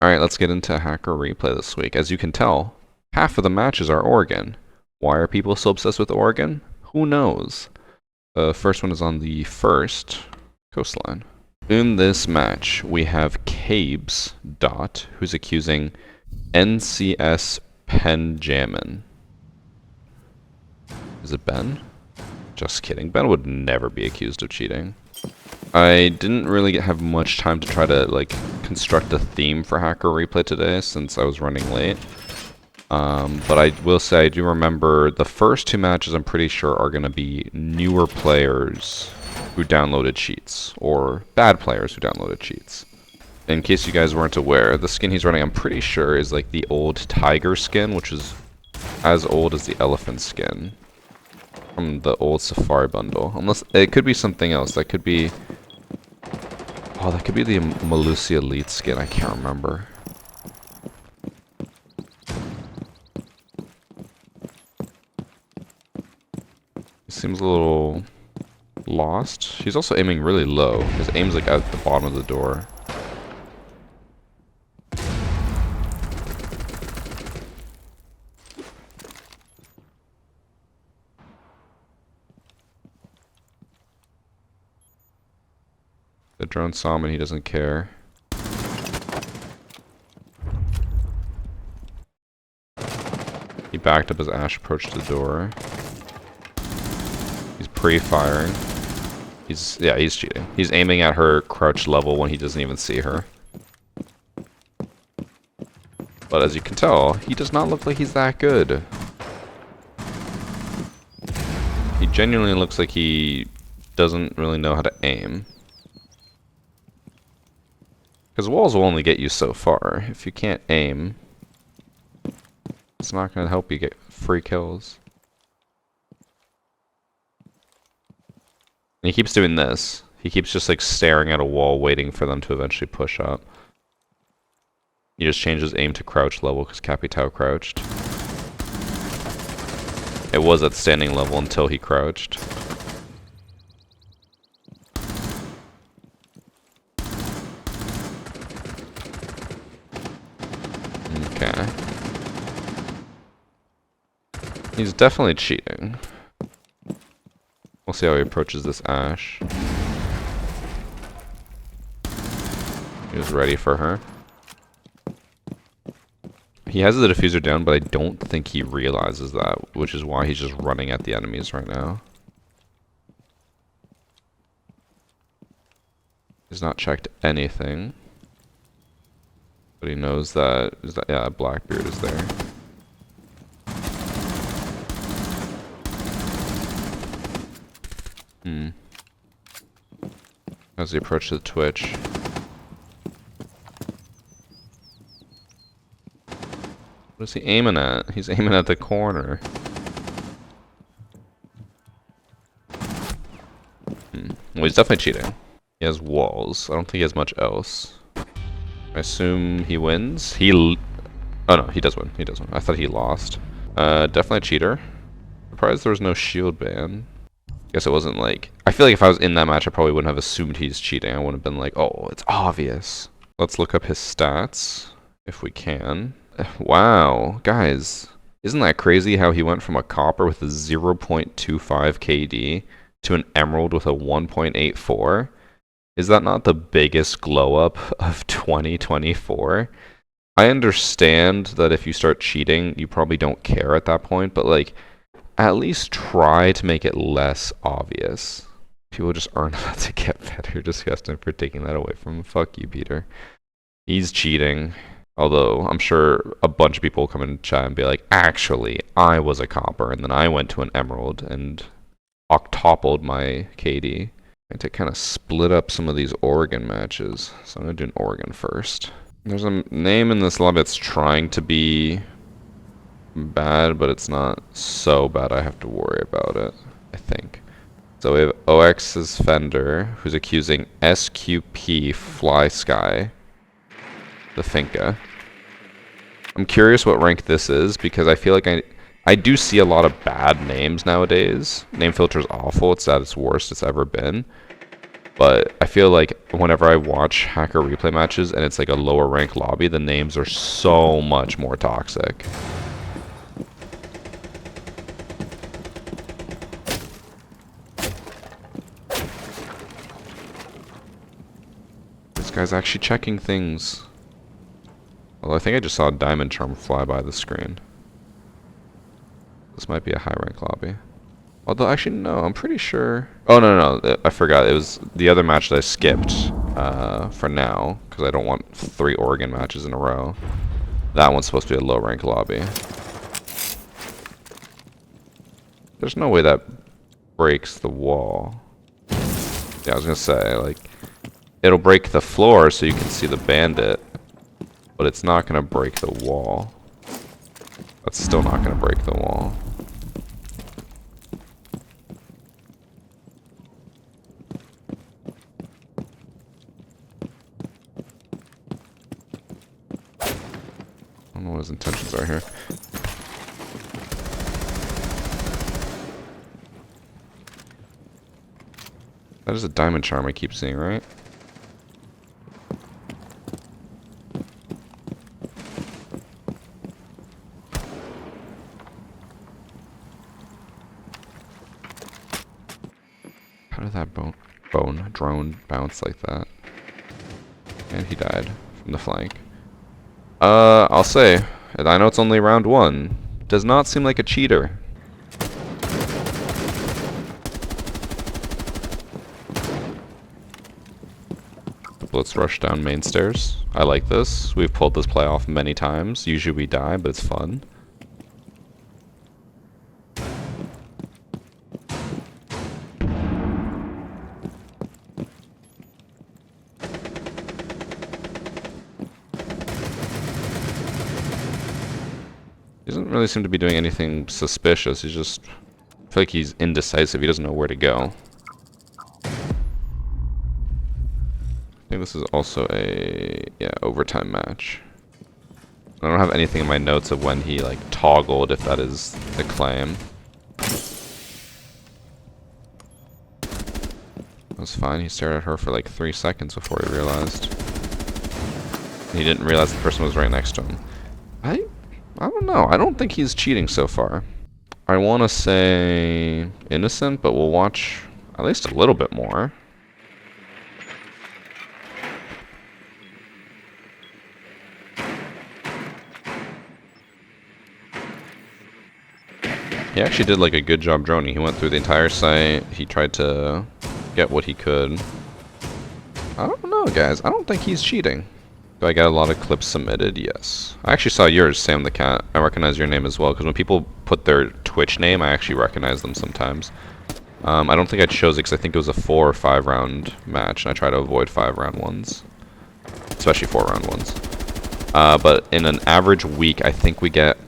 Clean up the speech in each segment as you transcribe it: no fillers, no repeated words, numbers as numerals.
Alright, let's get into Hacker Replay this week. As you can tell, half of the matches are Oregon. Why are people so obsessed with Oregon? Who knows? The first one is on the first coastline. In this match, we have Cabes Dot, who's accusing NCS Penjamin. Is it Ben? Just kidding. Ben would never be accused of cheating. I didn't really have much time to try to construct a theme for Hacker Replay today since I was running late. But I will say I do remember the first two matches I'm pretty sure are going to be newer players who downloaded cheats, or bad players who downloaded cheats. In case you guys weren't aware, the skin he's running I'm pretty sure is like the old tiger skin, which is as old as the elephant skin from the old Safari bundle. Unless it could be something else. That could be... Oh, that could be the Malusi Elite skin. I can't remember. He seems a little lost. He's also aiming really low. His aim's like at the bottom of the door. The drone saw him and he doesn't care. He backed up as Ash approached the door. He's pre-firing. He's cheating. He's aiming at her crouch level when he doesn't even see her. But as you can tell, he does not look like he's that good. He genuinely looks like he doesn't really know how to aim. Because walls will only get you so far. If you can't aim, it's not going to help you get free kills. And he keeps doing this. He keeps just like staring at a wall waiting for them to eventually push up. He just changes aim to crouch level because Capitao crouched. It was at standing level until he crouched. Okay. He's definitely cheating. We'll see how he approaches this Ash. He was ready for her. He has the diffuser down, but I don't think he realizes that, which is why he's just running at the enemies right now. He's not checked anything. But he knows that, yeah, Blackbeard is there. As he approaches the Twitch. What is he aiming at? He's aiming at the corner. Well, he's definitely cheating. He has walls. I don't think he has much else. I assume he wins. Oh no, he does win. He does win. I thought he lost. Definitely a cheater. Surprised there was no shield ban. Guess it wasn't like... I feel like if I was in that match, I probably wouldn't have assumed he's cheating. I wouldn't have been like, oh, it's obvious. Let's look up his stats, if we can. Wow, guys. Isn't that crazy how he went from a copper with a 0.25 KD to an emerald with a 1.84? Is that not the biggest glow up of 2024? I understand that if you start cheating, you probably don't care at that point, but like, at least try to make it less obvious. People just aren't about to get better. Disgusting for taking that away from him. Fuck you, Peter. He's cheating. Although, I'm sure a bunch of people will come in chat and be like, actually, I was a copper, and then I went to an emerald and octupled my KD. I had to kind of split up some of these Oregon matches. So I'm going to do an Oregon first. There's a name in this lobby that's trying to be bad, but it's not so bad I have to worry about it, I think. So we have OX's Fender, who's accusing SQP Fly Sky, the Finca. I'm curious what rank this is, because I feel like I do see a lot of bad names nowadays. Name filter is awful. It's at its worst it's ever been. But I feel like whenever I watch hacker replay matches and it's like a lower rank lobby, the names are so much more toxic. This guy's actually checking things. Although I think I just saw a diamond charm fly by the screen. This might be a high rank lobby. Although, actually, no, I'm pretty sure... Oh, no, I forgot. It was the other match that I skipped for now, because I don't want 3 Oregon matches in a row. That one's supposed to be a low rank lobby. There's no way that breaks the wall. Yeah, I was going to say, like, it'll break the floor so you can see the bandit, but it's not going to break the wall. That's still not going to break the wall. I don't know what his intentions are here. That is a diamond charm I keep seeing, right? How did that drone bounce like that? And he died from the flank. I'll say, I know it's only round 1. Does not seem like a cheater. Blitz rush down main stairs. I like this. We've pulled this play off many times. Usually we die, but it's fun. He doesn't really seem to be doing anything suspicious. He's just... I feel like he's indecisive. He doesn't know where to go. I think this is also a... yeah, overtime match. I don't have anything in my notes of when he, like, toggled, if that is the claim. That was fine. He stared at her for, like, 3 seconds before he realized. He didn't realize the person was right next to him. I don't know. I don't think he's cheating so far. I want to say innocent, but we'll watch at least a little bit more. He actually did like a good job droning. He went through the entire site. He tried to get what he could. I don't know, guys. I don't think he's cheating. Do I get a lot of clips submitted? Yes. I actually saw yours, Sam the Cat. I recognize your name as well, because when people put their Twitch name, I actually recognize them sometimes. I don't think I chose it, because I think it was a 4 or 5 round match, and I try to avoid 5 round ones. Especially 4 round ones. But in an average week, I think we get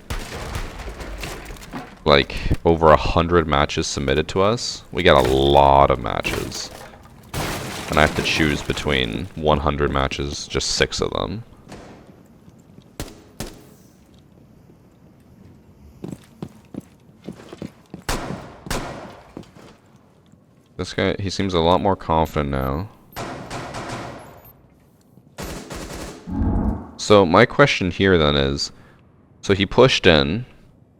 like over 100 matches submitted to us. We get a lot of matches. And I have to choose between 100 matches, just 6 of them. This guy, he seems a lot more confident now. So my question here then is, so he pushed in,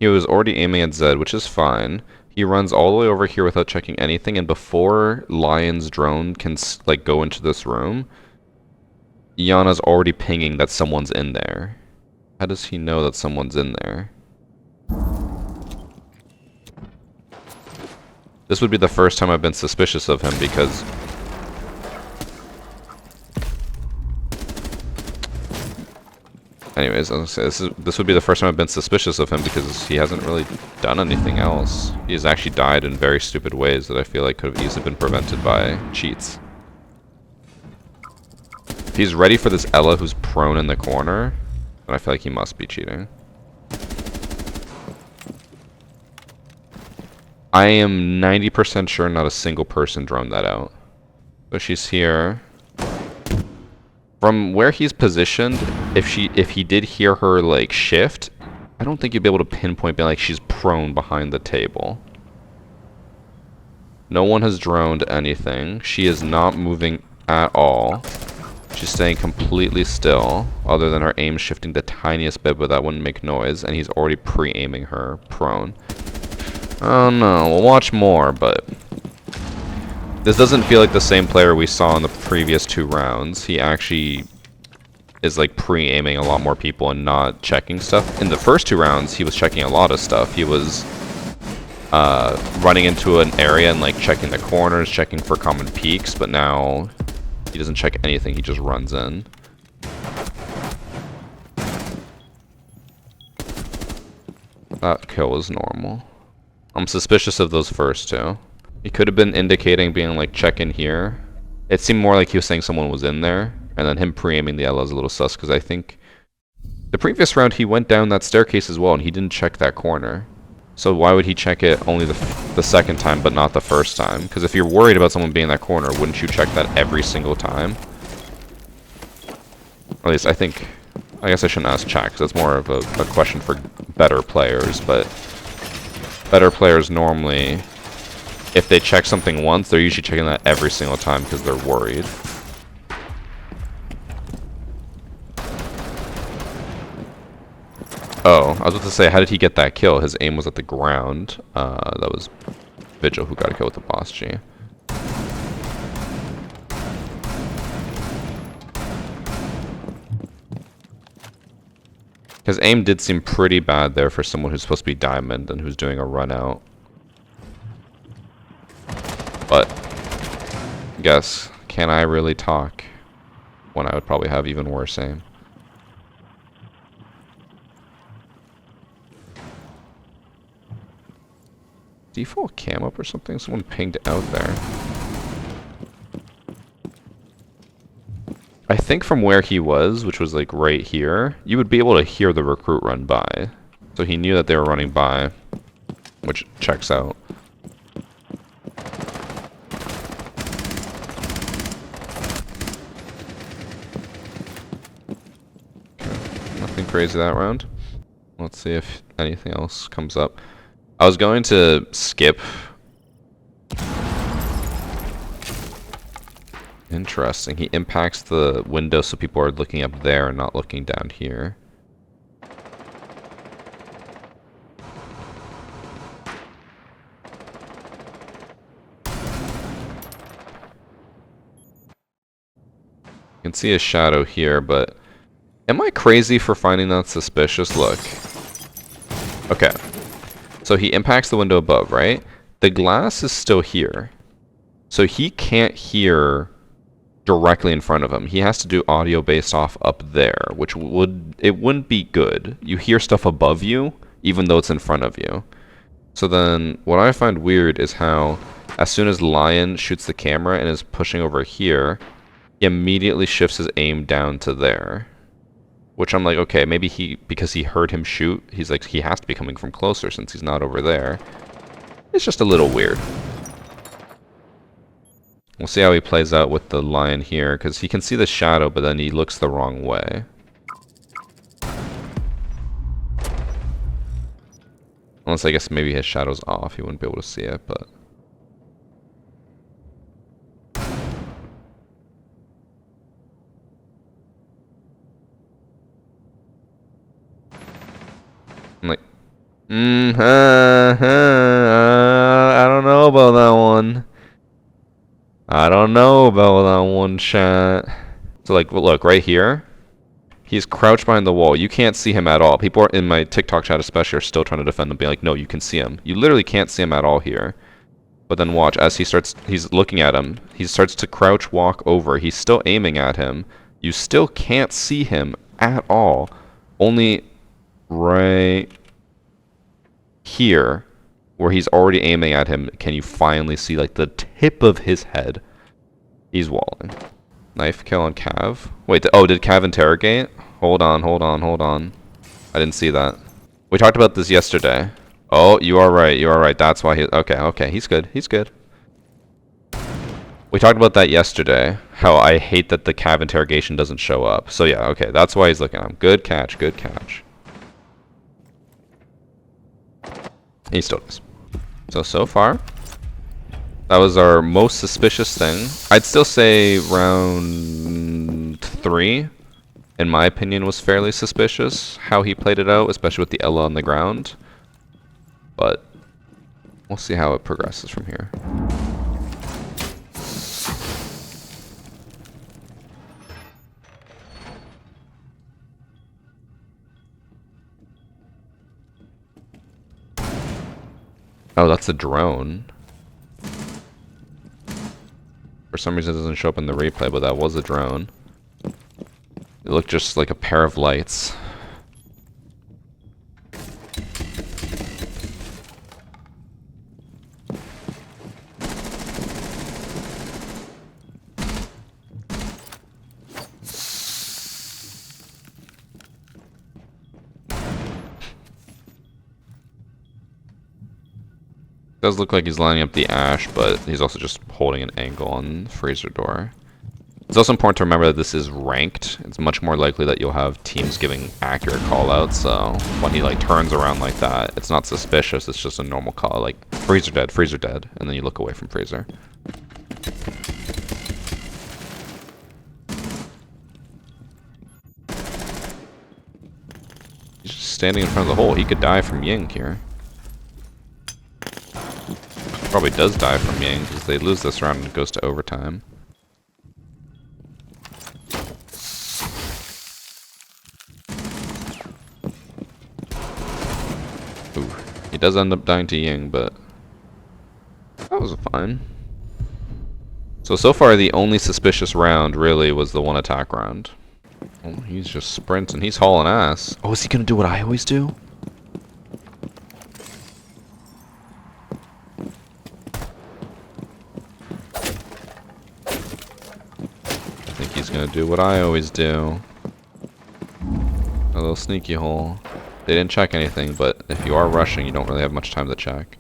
he was already aiming at Zed, which is fine. He runs all the way over here without checking anything, and before Lion's drone can like go into this room, Iana's already pinging that someone's in there. How does he know that someone's in there? This would be the first time I've been suspicious of him because... Anyways, I was gonna say, this would be the first time I've been suspicious of him because he hasn't really done anything else. He's actually died in very stupid ways that I feel like could have easily been prevented by cheats. If he's ready for this Ella who's prone in the corner, then I feel like he must be cheating. I am 90% sure not a single person droned that out. So she's here. From where he's positioned, if he did hear her like shift, I don't think you'd be able to pinpoint being like she's prone behind the table. No one has droned anything. She is not moving at all. She's staying completely still, other than her aim shifting the tiniest bit, but that wouldn't make noise, and he's already pre-aiming her prone. Oh no, we'll watch more, but this doesn't feel like the same player we saw in the previous 2 rounds. He actually is like pre-aiming a lot more people and not checking stuff. In the first 2 rounds, he was checking a lot of stuff. He was running into an area and like checking the corners, checking for common peaks, but now he doesn't check anything, he just runs in. That kill was normal. I'm suspicious of those first 2. He could have been indicating being like, check in here. It seemed more like he was saying someone was in there, and then him pre-aiming the yellow is a little sus, because I think the previous round he went down that staircase as well, and he didn't check that corner. So why would he check it only the second time, but not the first time? Because if you're worried about someone being in that corner, wouldn't you check that every single time? Or at least I think, I guess I shouldn't ask chat, because it's more of a question for better players, but better players normally, if they check something once, they're usually checking that every single time because they're worried. Oh, I was about to say, how did he get that kill? His aim was at the ground. That was Vigil who got a kill with the boss G. His aim did seem pretty bad there for someone who's supposed to be diamond and who's doing a run out. But, guess, can I really talk when I would probably have even worse aim? Default cam up or something? Someone pinged out there. I think from where he was, which was like right here, you would be able to hear the recruit run by. So he knew that they were running by, which checks out. Okay, nothing crazy that round. Let's see if anything else comes up. I was going to skip. Interesting. He impacts the window so people are looking up there and not looking down here. You can see a shadow here, but am I crazy for finding that suspicious? Look. Okay. So he impacts the window above, right? The glass is still here. So he can't hear directly in front of him. He has to do audio based off up there, which wouldn't be good. You hear stuff above you, even though it's in front of you. So then, what I find weird is how, as soon as Lion shoots the camera and is pushing over here, he immediately shifts his aim down to there. Which I'm like, okay, maybe because he heard him shoot, he's like, he has to be coming from closer since he's not over there. It's just a little weird. We'll see how he plays out with the Lion here, because he can see the shadow, but then he looks the wrong way. Unless I guess maybe his shadow's off, he wouldn't be able to see it, but... I'm like, I don't know about that one. I don't know about that one, chat. So like, look, right here, he's crouched behind the wall. You can't see him at all. People are, in my TikTok chat especially, are still trying to defend him, being like, no, you can see him. You literally can't see him at all here. But then watch, as he's looking at him, he starts to crouch walk over. He's still aiming at him. You still can't see him at all. Only right here, where he's already aiming at him, can you finally see like the tip of his head. He's walling. Knife kill on Cav. Wait, did Cav interrogate? Hold on. I didn't see that. We talked about this yesterday. Oh, you are right. That's why he... Okay, he's good. We talked about that yesterday. How I hate that the Cav interrogation doesn't show up. So yeah, okay, that's why he's looking at him. Good catch. He still does. So far, That was our most suspicious thing. I'd still say round 3, in my opinion, was fairly suspicious. How he played it out, especially with the Ella on the ground. But we'll see how it progresses from here. Oh, that's a drone. For some reason it doesn't show up in the replay, but that was a drone. It looked just like a pair of lights. Does look like he's lining up the ash, but he's also just holding an angle on the freezer door. It's also important to remember that this is ranked. It's much more likely that you'll have teams giving accurate callouts, so when he like turns around like that, it's not suspicious, it's just a normal call, like freezer dead, and then you look away from freezer. He's just standing in front of the hole. He could die from Ying here. Probably does die from Yang because they lose this round and it goes to overtime. Ooh, he does end up dying to Ying, but that was fine. So far the only suspicious round really was the one attack round. Oh, he's just sprinting. He's hauling ass. Oh, is he gonna do what I always do? He's gonna do what I always do. A little sneaky hole. They didn't check anything, but if you are rushing, you don't really have much time to check.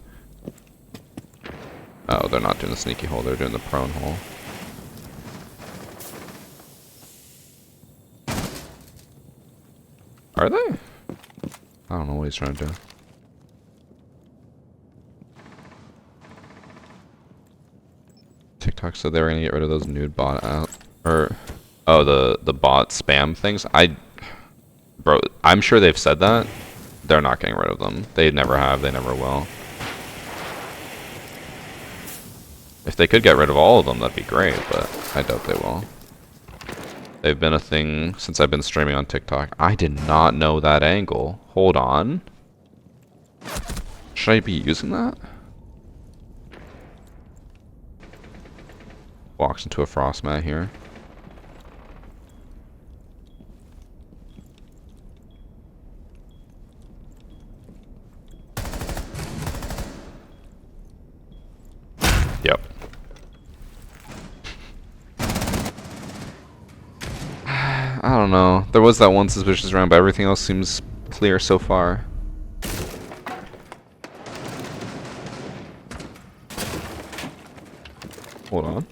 Oh, they're not doing the sneaky hole, they're doing the prone hole. Are they? I don't know what he's trying to do. TikTok said they were gonna get rid of those nude bot out. Or, oh, the bot spam things. Bro, I'm sure they've said that. They're not getting rid of them. They never have. They never will. If they could get rid of all of them, that'd be great, but I doubt they will. They've been a thing since I've been streaming on TikTok. I did not know that angle. Hold on. Should I be using that? Walks into a frost mat here. Yep. I don't know. There was that one suspicious round, but everything else seems clear so far. Hold on.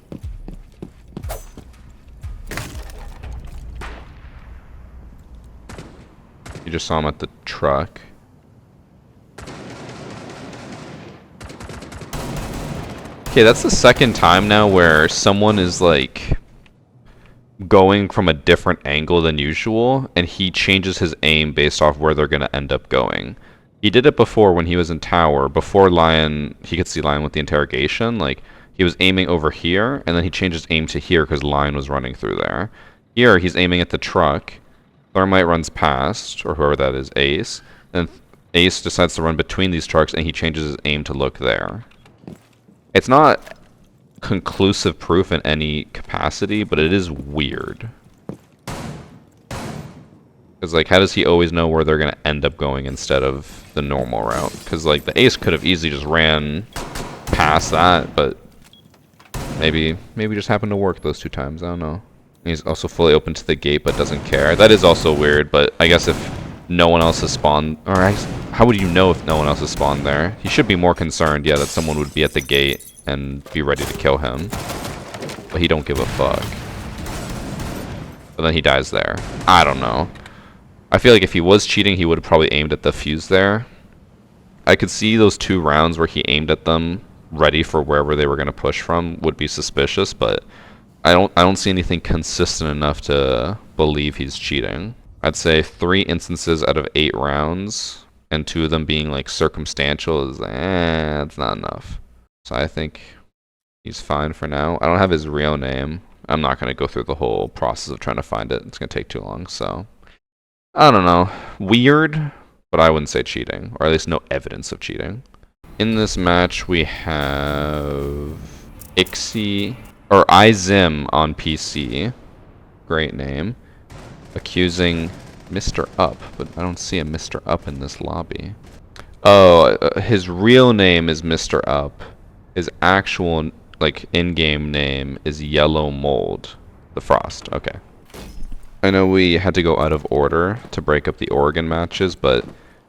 You just saw him at the truck. Okay, that's the second time now where someone is like going from a different angle than usual, and he changes his aim based off where they're gonna end up going. He did it before when he was in tower, before Lion, he could see Lion with the interrogation, like he was aiming over here, and then he changed his aim to here because Lion was running through there. Here, he's aiming at the truck. Thermite runs past, or whoever that is, Ace. Then Ace decides to run between these trucks, and he changes his aim to look there. It's not conclusive proof in any capacity, but it is weird. Because, like, how does he always know where they're going to end up going instead of the normal route? Because, like, the Ace could have easily just ran past that, but maybe just happened to work those 2 times. I don't know. He's also fully open to the gate, but doesn't care. That is also weird, but I guess if no one else has spawned... Or how would you know if no one else has spawned there? He should be more concerned, yeah, that someone would be at the gate and be ready to kill him. But he don't give a fuck. But then he dies there. I don't know. I feel like if he was cheating, he would have probably aimed at the fuse there. I could see those 2 rounds where he aimed at them ready for wherever they were going to push from would be suspicious, but I don't see anything consistent enough to believe he's cheating. I'd say 3 instances out of 8 rounds, and 2 of them being like circumstantial is it's not enough. So I think he's fine for now. I don't have his real name. I'm not going to go through the whole process of trying to find it. It's going to take too long, so I don't know. Weird, but I wouldn't say cheating, or at least no evidence of cheating. In this match, we have Ixie, or iZim on PC. Great name. Accusing Mr. Up, but I don't see a Mr. Up in this lobby. Oh, his real name is Mr. Up. His actual, like, in-game name is Yellow Mold. The Frost. Okay. I know we had to go out of order to break up the Oregon matches, but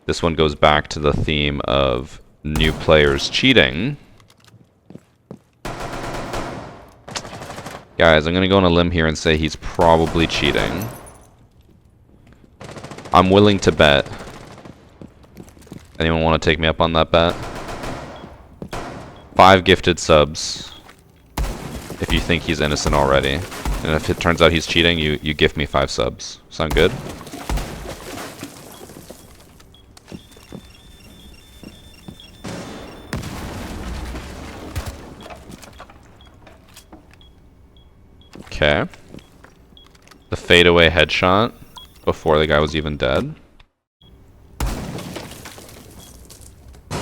this one goes back to the theme of new players cheating. Guys, I'm gonna go on a limb here and say he's probably cheating. I'm willing to bet. Anyone want to take me up on that bet? 5 gifted subs if you think he's innocent already. And if it turns out he's cheating, you gift me 5 subs. Sound good? Okay. The fadeaway headshot before the guy was even dead.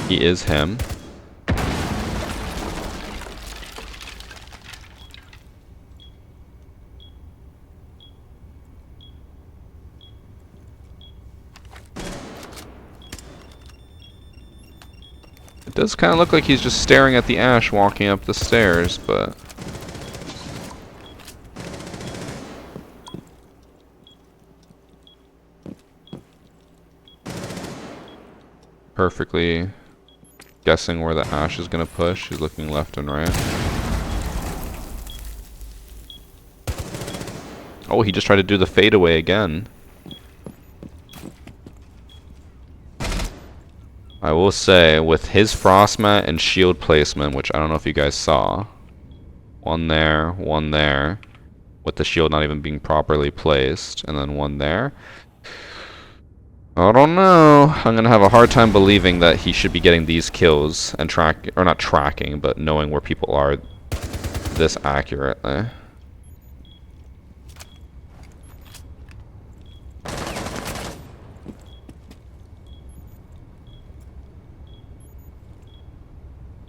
He is him. It does kind of look like he's just staring at the ash walking up the stairs, but perfectly guessing where the ash is going to push. He's looking left and right. Oh, he just tried to do the fadeaway again. I will say, with his frost mat and shield placement, which I don't know if you guys saw, one there, with the shield not even being properly placed, and then one there. I don't know. I'm gonna have a hard time believing that he should be getting these kills and not tracking, but knowing where people are this accurately.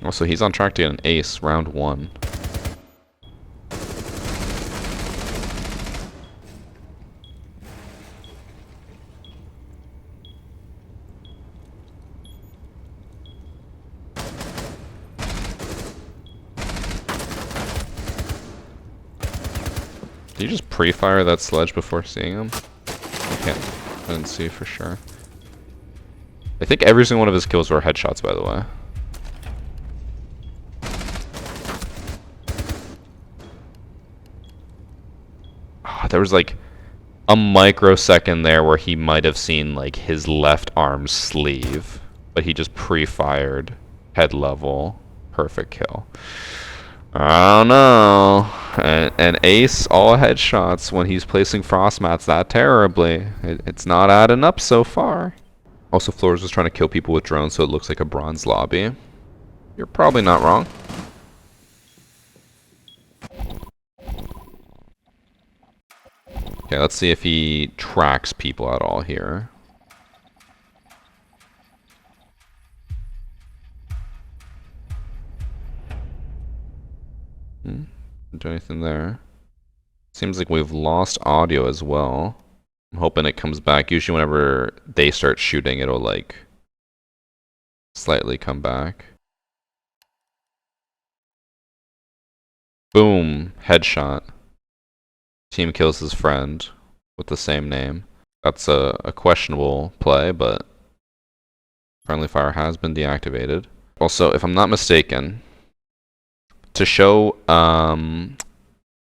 Also, he's on track to get an ace round 1. Did you just pre-fire that sledge before seeing him? I didn't see for sure. I think every single one of his kills were headshots, by the way. There was like a microsecond there where he might have seen like his left arm sleeve, but he just pre-fired head level, perfect kill. I don't know. An ace all headshots when he's placing frost mats that terribly. It's not adding up so far. Also, Flores was trying to kill people with drones so it looks like a bronze lobby. You're probably not wrong. Okay, let's see if he tracks people at all here. Didn't do anything there. Seems like we've lost audio as well. I'm hoping it comes back. Usually whenever they start shooting, it'll like slightly come back. Boom, headshot. Team kills his friend with the same name. That's a questionable play, but friendly fire has been deactivated. Also, if I'm not mistaken, to show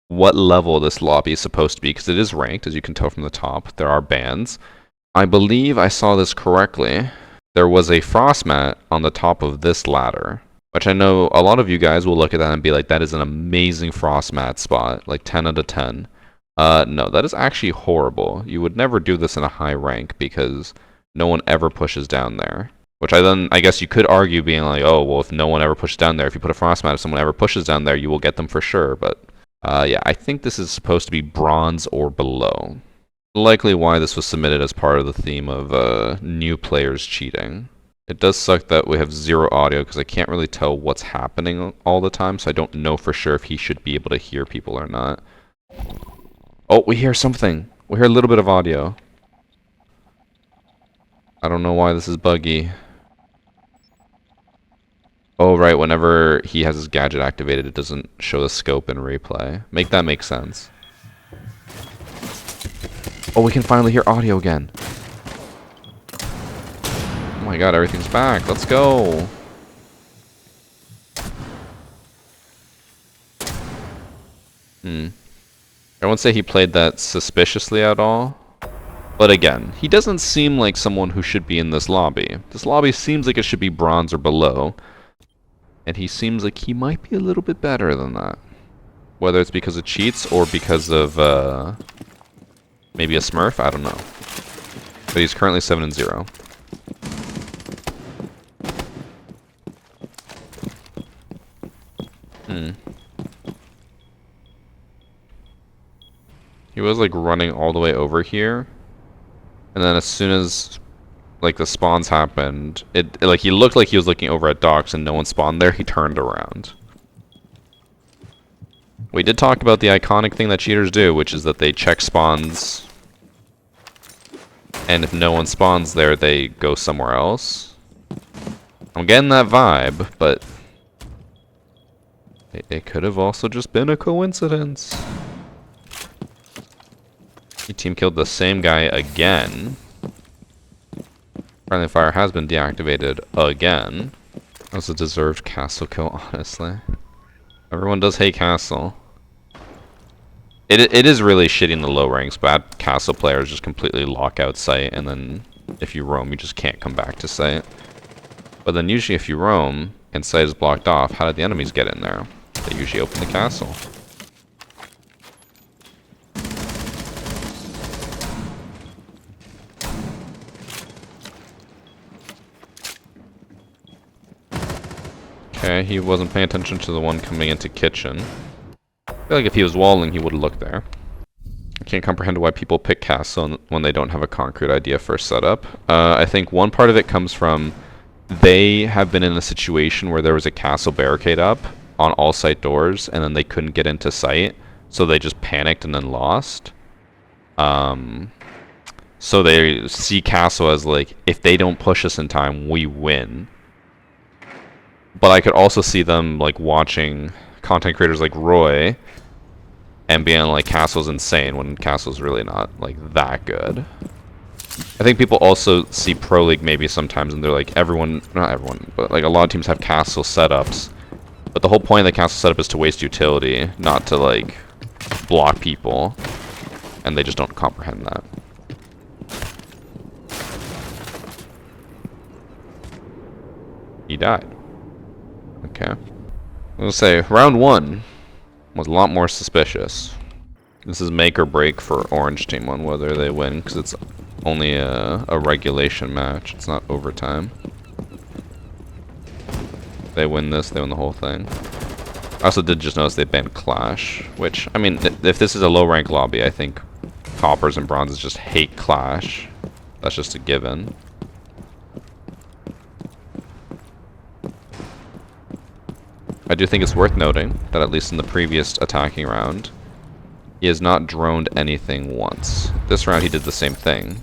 what level this lobby is supposed to be, because it is ranked, as you can tell from the top, there are bands. I believe I saw this correctly. There was a frost mat on the top of this ladder. Which I know a lot of you guys will look at that and be like, that is an amazing frost mat spot, like 10 out of 10. No, that is actually horrible. You would never do this in a high rank because no one ever pushes down there. Which I guess you could argue being like, oh, well, if no one ever pushes down there, if you put a frost mat, if someone ever pushes down there, you will get them for sure. But yeah, I think this is supposed to be bronze or below. Likely why this was submitted as part of the theme of new players cheating. It does suck that we have zero audio because I can't really tell what's happening all the time, so I don't know for sure if he should be able to hear people or not. Oh, we hear something. We hear a little bit of audio. I don't know why this is buggy. Oh, right, whenever he has his gadget activated, it doesn't show the scope in replay. Make that make sense. Oh, we can finally hear audio again. Oh my god, everything's back. Let's go. I won't say he played that suspiciously at all. But again, he doesn't seem like someone who should be in this lobby. This lobby seems like it should be bronze or below. And he seems like he might be a little bit better than that. Whether it's because of cheats or because of maybe a smurf, I don't know. But he's currently 7-0. He was like running all the way over here. And then as soon as like the spawns happened, it like he looked like he was looking over at docks and no one spawned there, he turned around. We did talk about the iconic thing that cheaters do, which is that they check spawns, and if no one spawns there, they go somewhere else. I'm getting that vibe, but it could have also just been a coincidence. Your team killed the same guy again. Friendly fire has been deactivated again. That was a deserved castle kill, honestly. Everyone does hate castle. It is really shitty in the low ranks. Bad castle players just completely lock out site, and then if you roam, you just can't come back to site. But then usually if you roam and site is blocked off, how did the enemies get in there? They usually open the castle. Okay, he wasn't paying attention to the one coming into kitchen. I feel like if he was walling, he would have looked there. I can't comprehend why people pick castle when they don't have a concrete idea for a setup. I think one part of it comes from they have been in a situation where there was a castle barricade up on all site doors, and then they couldn't get into site, so they just panicked and then lost. So they see castle as like, if they don't push us in time, we win. But I could also see them like watching content creators like Roy and being like, castle's insane, when castle's really not like that good. I think people also see Pro League maybe sometimes and they're like, not everyone, but like a lot of teams have castle setups. But the whole point of the castle setup is to waste utility, not to like block people. And they just don't comprehend that. He died. Okay. I'll say round 1 was a lot more suspicious. This is make or break for Orange Team on whether they win, because it's only a regulation match. It's not overtime. If they win this, they win the whole thing. I also did just notice they banned Clash, which, I mean, if this is a low rank lobby, I think Coppers and Bronzes just hate Clash. That's just a given. I do think it's worth noting that at least in the previous attacking round, he has not droned anything once. This round he did the same thing.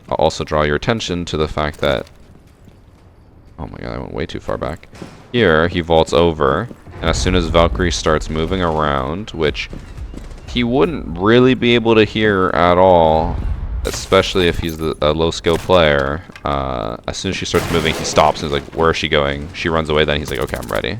I'll also draw your attention to the fact that... Oh my god, I went way too far back. Here, he vaults over, and as soon as Valkyrie starts moving around, which he wouldn't really be able to hear at all, especially if he's a low-skill player, as soon as she starts moving, he stops and he's like, where is she going? She runs away, then he's like, okay, I'm ready.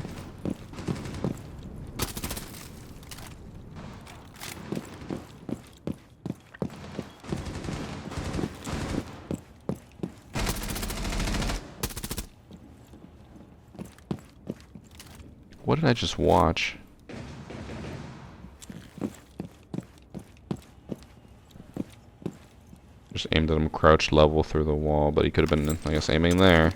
What did I just watch? Just aimed at him crouched level through the wall, but he could have been, I guess, aiming there.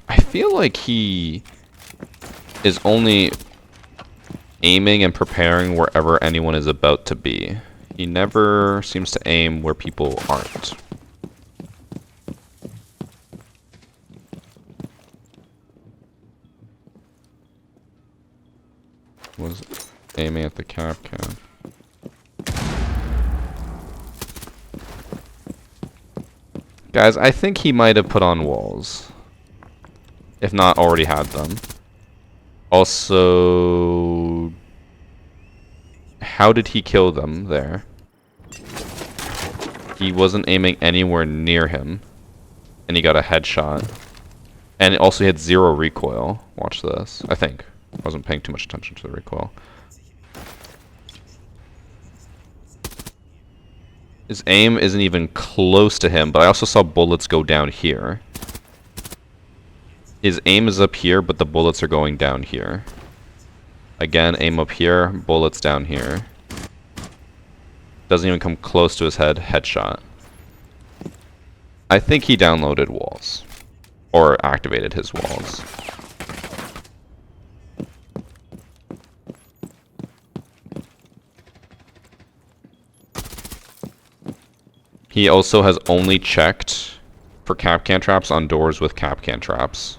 I feel like he is only aiming and preparing wherever anyone is about to be. He never seems to aim where people aren't. Was aiming at the cap can. Guys, I think he might have put on walls. If not already had them. Also, how did he kill them there? He wasn't aiming anywhere near him. And he got a headshot. And also he had 0 recoil. Watch this. I think. I wasn't paying too much attention to the recoil. His aim isn't even close to him, but I also saw bullets go down here. His aim is up here, but the bullets are going down here. Again, aim up here, bullets down here. Doesn't even come close to his head, headshot. I think he downloaded walls. Or activated his walls. He also has only checked for Kapkan traps on doors with Kapkan traps.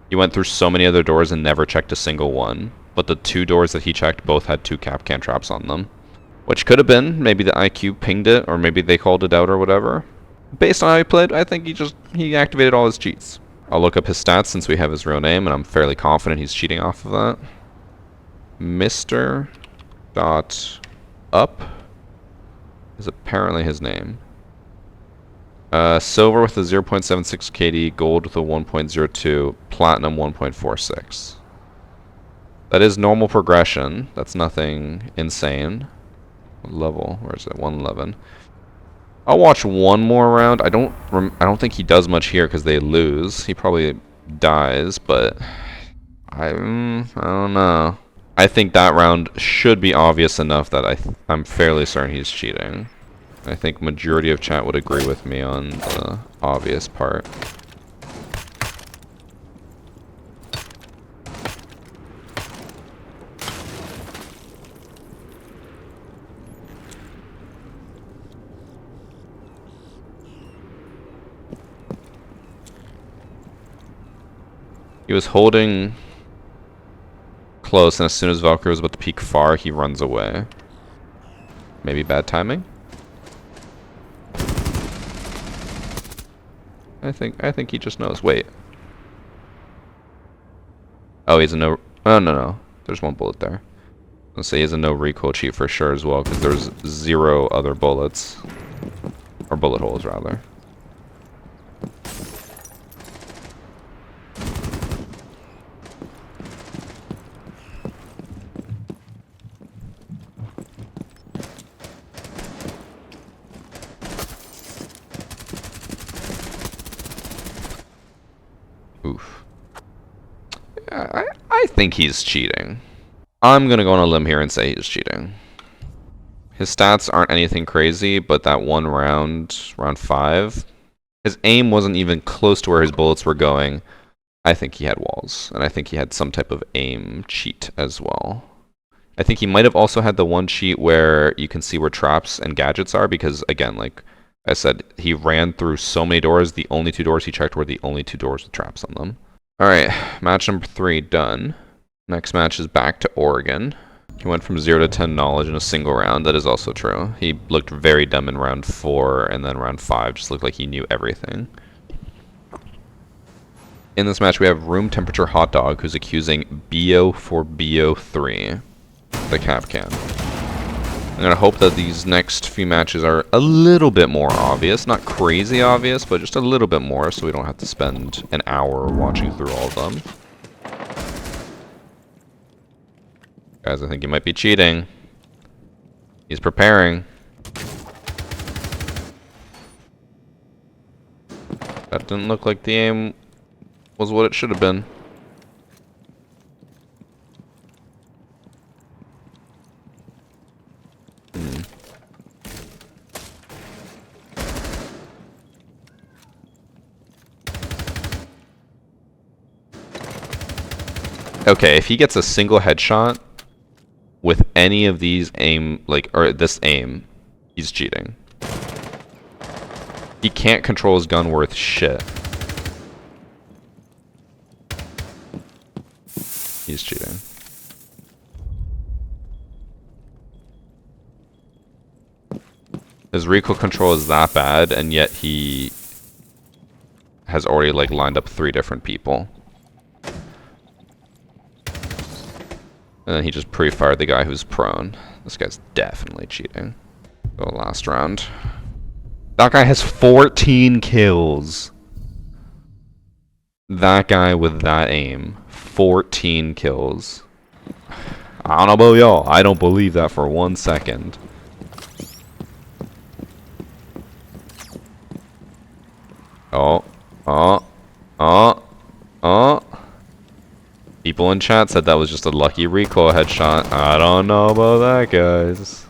He went through so many other doors and never checked a single one. But the 2 doors that he checked both had 2 Kapkan traps on them. Which could have been, maybe the IQ pinged it, or maybe they called it out or whatever. Based on how he played, I think he activated all his cheats. I'll look up his stats since we have his real name, and I'm fairly confident he's cheating off of that. Mr. Up is apparently his name. Silver with a 0.76 KD, gold with a 1.02, platinum 1.46. That is normal progression. That's nothing insane. What level? Where is it? 111. I'll watch one more round. I don't think he does much here because they lose. He probably dies, but I don't know. I think that round should be obvious enough that I'm fairly certain he's cheating. I think majority of chat would agree with me on the obvious part. He was holding close, and as soon as Valkyrie was about to peek far, he runs away. Maybe bad timing? I think he just knows. Wait. Oh, he's a no... Oh, no. There's one bullet there. Let's say he has a no recoil cheat for sure as well, because there's 0 other bullets. Or bullet holes, rather. Oof. I think he's cheating. I'm gonna go on a limb here and say he's cheating. His stats aren't anything crazy, but that one round, round 5, his aim wasn't even close to where his bullets were going. I think he had walls, and I think he had some type of aim cheat as well. I think he might have also had the one cheat where you can see where traps and gadgets are, because again, like I said, he ran through so many doors. The only 2 doors he checked were the only 2 doors with traps on them. Alright, match number 3 done. Next match is back to Oregon. He went from 0 to 10 knowledge in a single round. That is also true. He looked very dumb in round 4, and then round 5 just looked like he knew everything. In this match, we have Room Temperature Hot Dog, who's accusing BO for BO3, the Kapkan. I'm gonna hope that these next few matches are a little bit more obvious. Not crazy obvious, but just a little bit more so we don't have to spend an hour watching through all of them. Guys, I think he might be cheating. He's preparing. That didn't look like the aim was what it should have been. Okay, if he gets a single headshot with any of these aim, or this aim, he's cheating. He can't control his gun worth shit. He's cheating. His recoil control is that bad, and yet he has already lined up 3 different people. And then he just pre-fired the guy who's prone. This guy's definitely cheating. Go last round. That guy has 14 kills. That guy with that aim. 14 kills. I don't know about y'all. I don't believe that for 1 second. Oh. People in chat said that was just a lucky recoil headshot. I don't know about that, guys.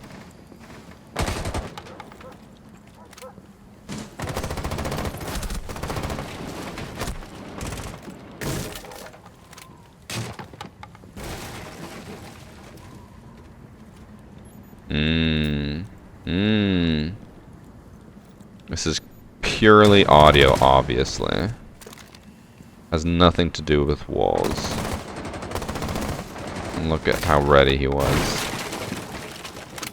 This is purely audio, obviously. Has nothing to do with walls. And look at how ready he was.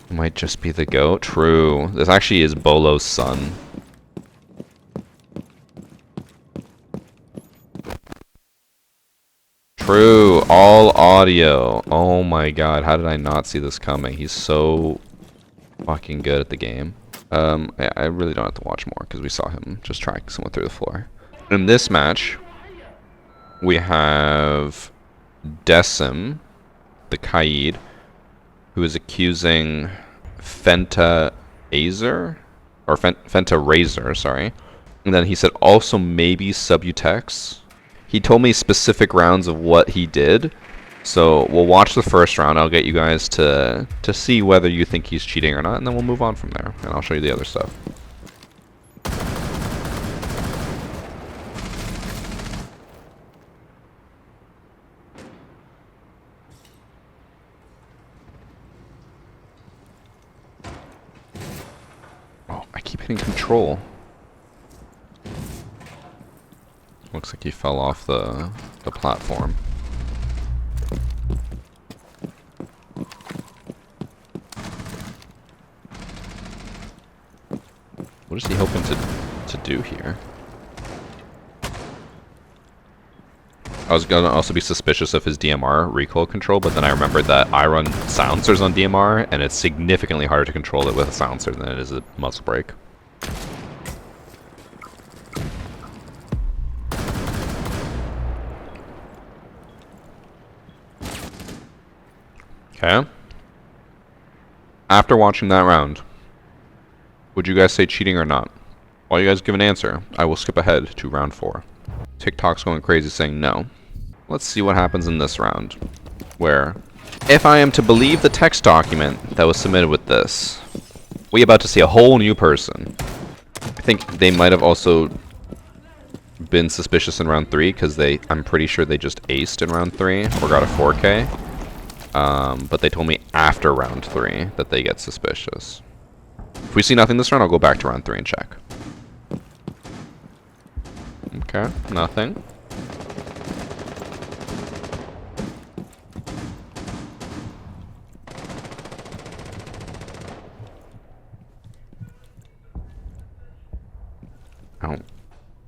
He might just be the GOAT. True. This actually is Bolo's son. True. All audio. Oh my god. How did I not see this coming? He's so fucking good at the game. I really don't have to watch more because we saw him just track someone through the floor. In this match, we have Decim, the Kaid, who is accusing Fenta Razor, sorry. And then he said also maybe Subutex. He told me specific rounds of what he did. So we'll watch the first round. I'll get you guys to see whether you think he's cheating or not, and then we'll move on from there. And I'll show you the other stuff. Oh, I keep hitting control. Looks like he fell off the platform. What is he hoping to do here? I was gonna also be suspicious of his DMR recoil control, but then I remembered that I run silencers on DMR, and it's significantly harder to control it with a silencer than it is a muzzle brake. Okay. After watching that round, would you guys say cheating or not? While you guys give an answer, I will skip ahead to round 4. TikTok's going crazy saying no. Let's see what happens in this round, where, if I am to believe the text document that was submitted with this, we about to see a whole new person. I think they might have also been suspicious in round 3, because I'm pretty sure they just aced in round 3, or got a 4K. But they told me after round 3 that they get suspicious. If we see nothing this round, I'll go back to round 3 and check. Okay, nothing. I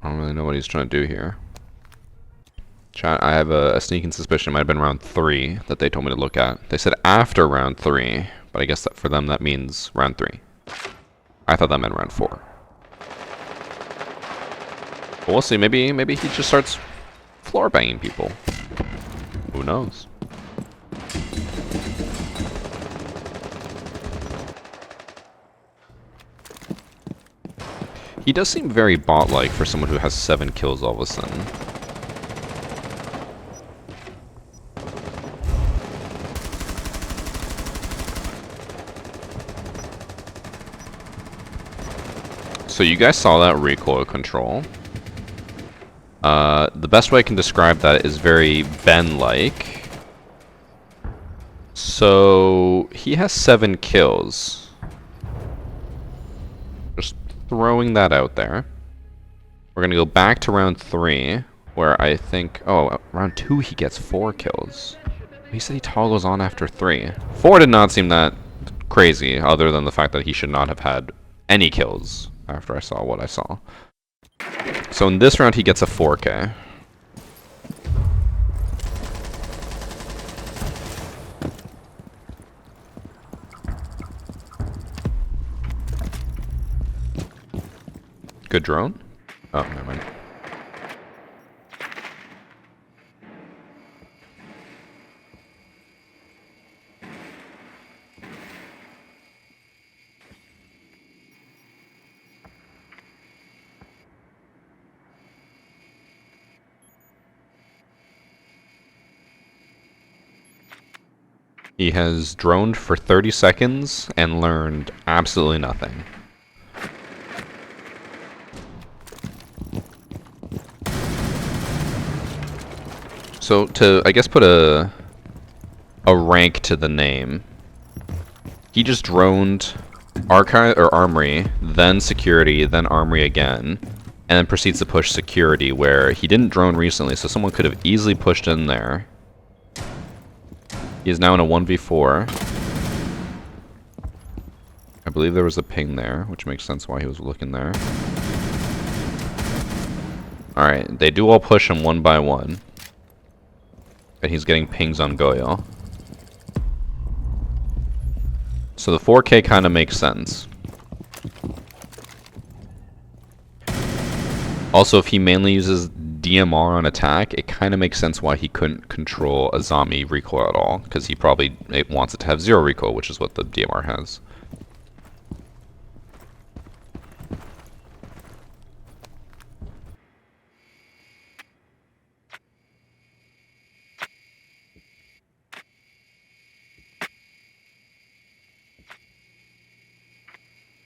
don't really know what he's trying to do here. Chat, I have a sneaking suspicion it might have been round 3 that they told me to look at. They said after round 3, but I guess that for them that means round 3. I thought that meant round 4. But we'll see. Maybe he just starts floor banging people. Who knows? He does seem very bot-like for someone who has 7 kills all of a sudden. So you guys saw that recoil control. The best way I can describe that is very Ben-like. So he has 7 kills. Just throwing that out there. We're gonna go back to round 3, where I think, oh, round 2 he gets 4 kills. He said he toggles on after 3. 4 did not seem that crazy, other than the fact that he should not have had any kills after I saw what I saw. So in this round he gets a 4K. Good drone? Oh, never mind. He has droned for 30 seconds and learned absolutely nothing. So to, I guess, put a rank to the name, he just droned Archive or Armory, then Security, then Armory again, and then proceeds to push Security, where he didn't drone recently, so someone could have easily pushed in there. He is now in a 1v4. I believe there was a ping there, which makes sense why he was looking there. Alright, they do all push him one by one. And he's getting pings on Goyo. So the 4K kind of makes sense. Also, if he mainly uses DMR on attack, it kind of makes sense why he couldn't control a zombie recoil at all, because he probably wants it to have 0 recoil, which is what the DMR has.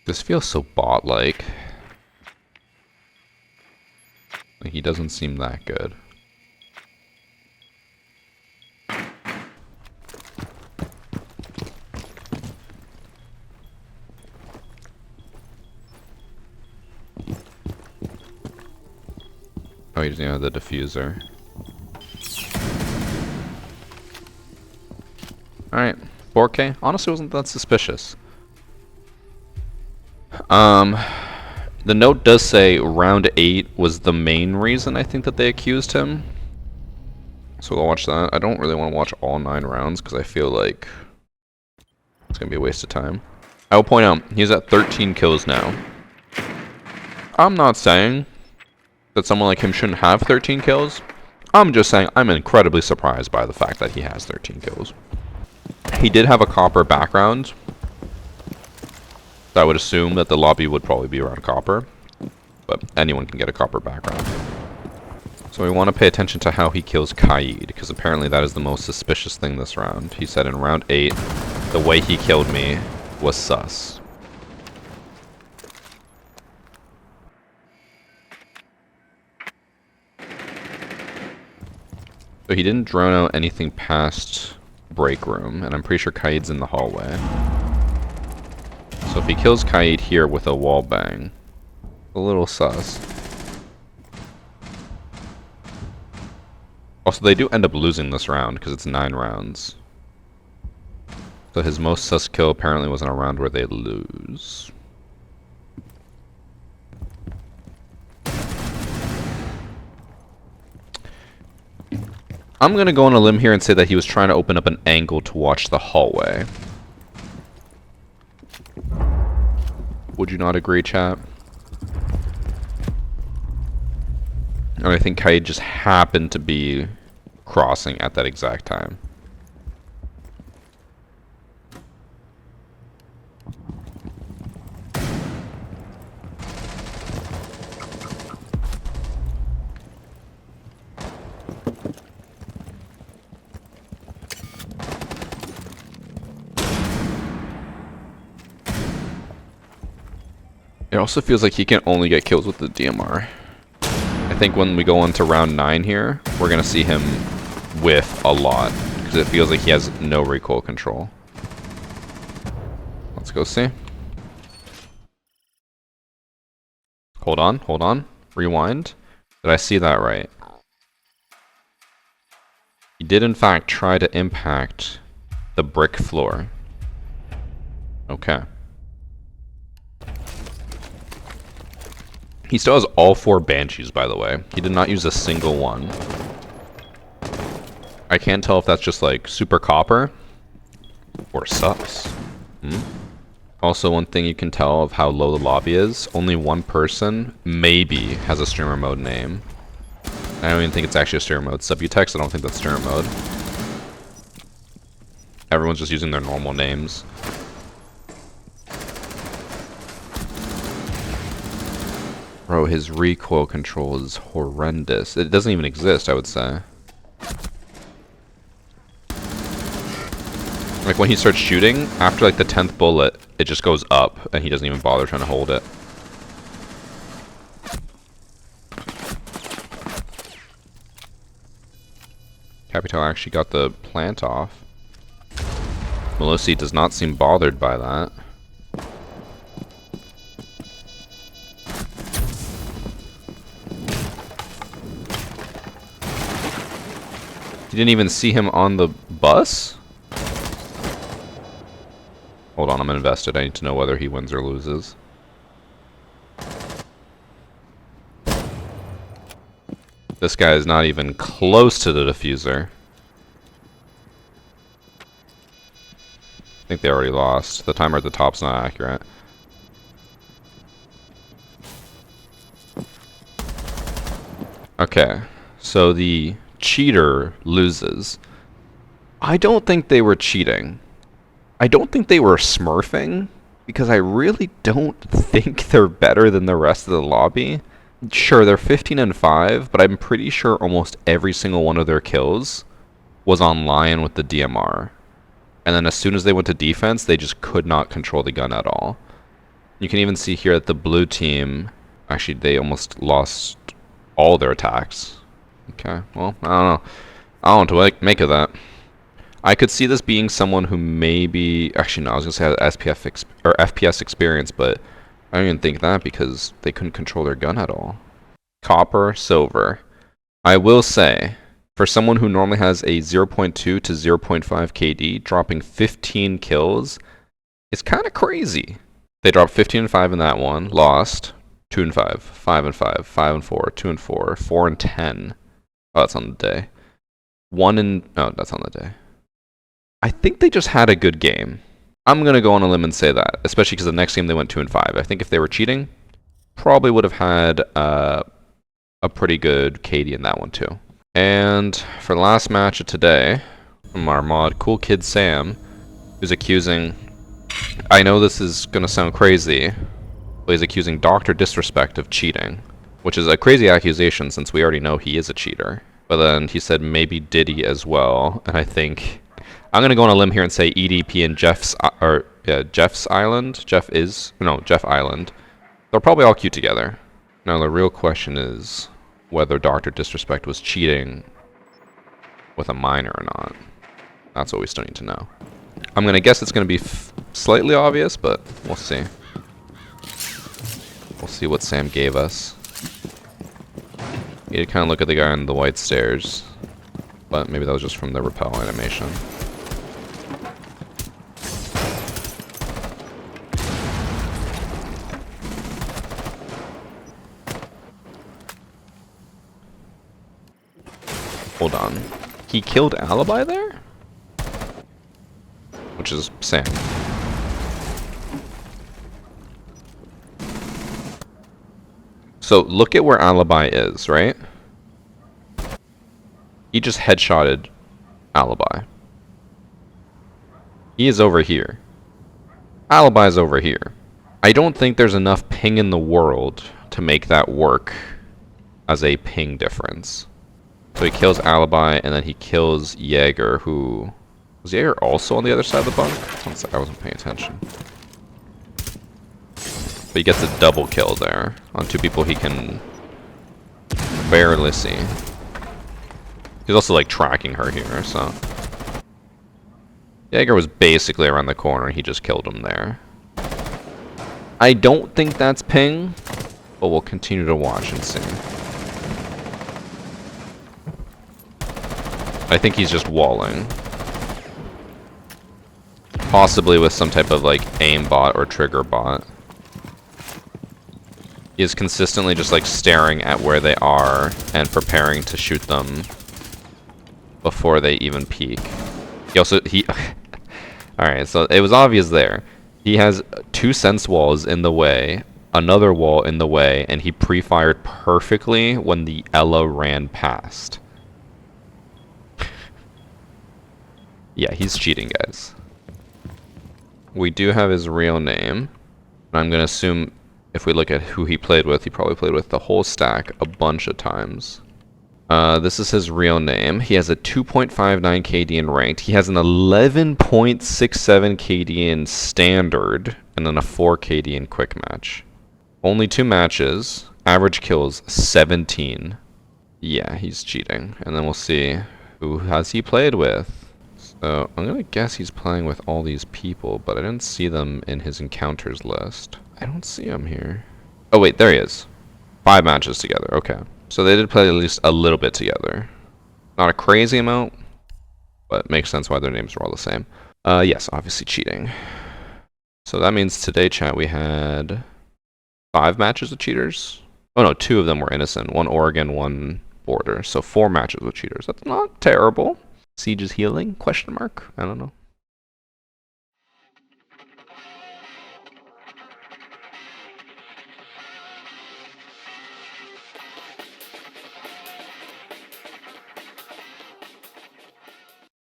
This feels so bot-like. He doesn't seem that good. Oh, he doesn't have the diffuser. Alright, 4K. Honestly, wasn't that suspicious. The note does say round 8 was the main reason I think that they accused him. So we'll watch that. I don't really want to watch all 9 rounds because I feel like it's going to be a waste of time. I will point out, he's at 13 kills now. I'm not saying that someone like him shouldn't have 13 kills. I'm just saying I'm incredibly surprised by the fact that he has 13 kills. He did have a copper background. I would assume that the lobby would probably be around copper, but anyone can get a copper background. So we want to pay attention to how he kills Kaid, because apparently that is the most suspicious thing this round. He said in round 8, the way he killed me was sus. So he didn't drone out anything past break room, and I'm pretty sure Kaid's in the hallway. So if he kills Kaid here with a wall bang, a little sus. Also, they do end up losing this round because it's 9 rounds. So his most sus kill apparently was in a round where they lose. I'm gonna go on a limb here and say that he was trying to open up an angle to watch the hallway. Would you not agree, chat? And I think Kaid just happened to be crossing at that exact time. It also feels like he can only get kills with the DMR. I think when we go on to round 9 here, we're going to see him whiff a lot, because it feels like he has no recoil control. Let's go see. Hold on. Rewind. Did I see that right? He did in fact try to impact the brick floor. Okay. He still has all 4 Banshees, by the way. He did not use a single one. I can't tell if that's just like super copper or sus. Also, one thing you can tell of how low the lobby is, only one person maybe has a streamer mode name. I don't even think it's actually a streamer mode. Subutex, I don't think that's streamer mode. Everyone's just using their normal names. Bro, his recoil control is horrendous. It doesn't even exist, I would say. Like, when he starts shooting, after, like, the 10th bullet, it just goes up, and he doesn't even bother trying to hold it. Capital actually got the plant off. Melissi does not seem bothered by that. You didn't even see him on the bus? Hold on, I'm invested. I need to know whether he wins or loses. This guy is not even close to the diffuser. I think they already lost. The timer at the top's not accurate. Okay, so the cheater loses. I don't think they were cheating. I don't think they were smurfing, because I really don't think they're better than the rest of the lobby. Sure, they're 15 and 5, but I'm pretty sure almost every single one of their kills was on Lion with the DMR. And then as soon as they went to defense, they just could not control the gun at all. You can even see here that the blue team, actually they almost lost all their attacks. Okay, well, I don't know. I don't know what to make of that. I could see this being someone who maybe... Actually, no, I was going to say has FPS experience, but I don't even think that because they couldn't control their gun at all. Copper, silver. I will say, for someone who normally has a 0.2 to 0.5 KD, dropping 15 kills is kind of crazy. They dropped 15 and 5 in that one, lost 2 and 5, 5 and 5, 5 and 4, 2 and 4, 4 and 10. Oh, that's on the day. 1 and... Oh, that's on the day. I think they just had a good game. I'm going to go on a limb and say that, especially because the next game they went 2 and 5. I think if they were cheating, probably would have had a pretty good KD in that one too. And for the last match of today, from our mod, Cool Kid Sam, who's accusing... I know this is going to sound crazy, but he's accusing Dr. Disrespect of cheating, which is a crazy accusation since we already know he is a cheater. But then he said maybe Diddy as well, and I think... I'm going to go on a limb here and say EDP and Jeff's Island. Jeff Island. They'll probably all queue together. Now the real question is whether Dr. Disrespect was cheating with a minor or not. That's what we still need to know. I'm going to guess it's going to be slightly obvious, but we'll see. We'll see what Sam gave us. You need to kind of look at the guy on the white stairs, but maybe that was just from the repel animation. Hold on. He killed Alibi there? Which is Sam. So look at where Alibi is, right? He just headshotted Alibi. He is over here. Alibi's over here. I don't think there's enough ping in the world to make that work as a ping difference. So he kills Alibi, and then he kills Jaeger, who... Was Jaeger also on the other side of the bunk? One sec, I wasn't paying attention. But he gets a double kill there on two people he can barely see. He's also like tracking her here, so... Jaeger was basically around the corner, and he just killed him there. I don't think that's ping, but we'll continue to watch and see. I think he's just walling. Possibly with some type of like aim bot or trigger bot. He is consistently just like staring at where they are and preparing to shoot them before they even peek. Alright, so it was obvious there. He has two sense walls in the way, another wall in the way, and he pre-fired perfectly when the Ella ran past. Yeah, he's cheating, guys. We do have his real name. I'm going to assume if we look at who he played with, he probably played with the whole stack a bunch of times. This is his real name. He has a 2.59 KD in ranked. He has an 11.67 KD in standard, and then a 4 KD in quick match. Only 2 matches. Average kills 17. Yeah, he's cheating. And then we'll see who has he played with. So I'm gonna guess he's playing with all these people, but I didn't see them in his encounters list. I don't see him here. Oh wait, there he is. 5 matches together. Okay. So they did play at least a little bit together. Not a crazy amount, but it makes sense why their names are all the same. Yes, obviously cheating. So that means today, chat, we had 5 matches with cheaters. Oh no, 2 of them were innocent. 1 Oregon, 1 Border. So 4 matches with cheaters. That's not terrible. Siege is healing? Question mark? I don't know.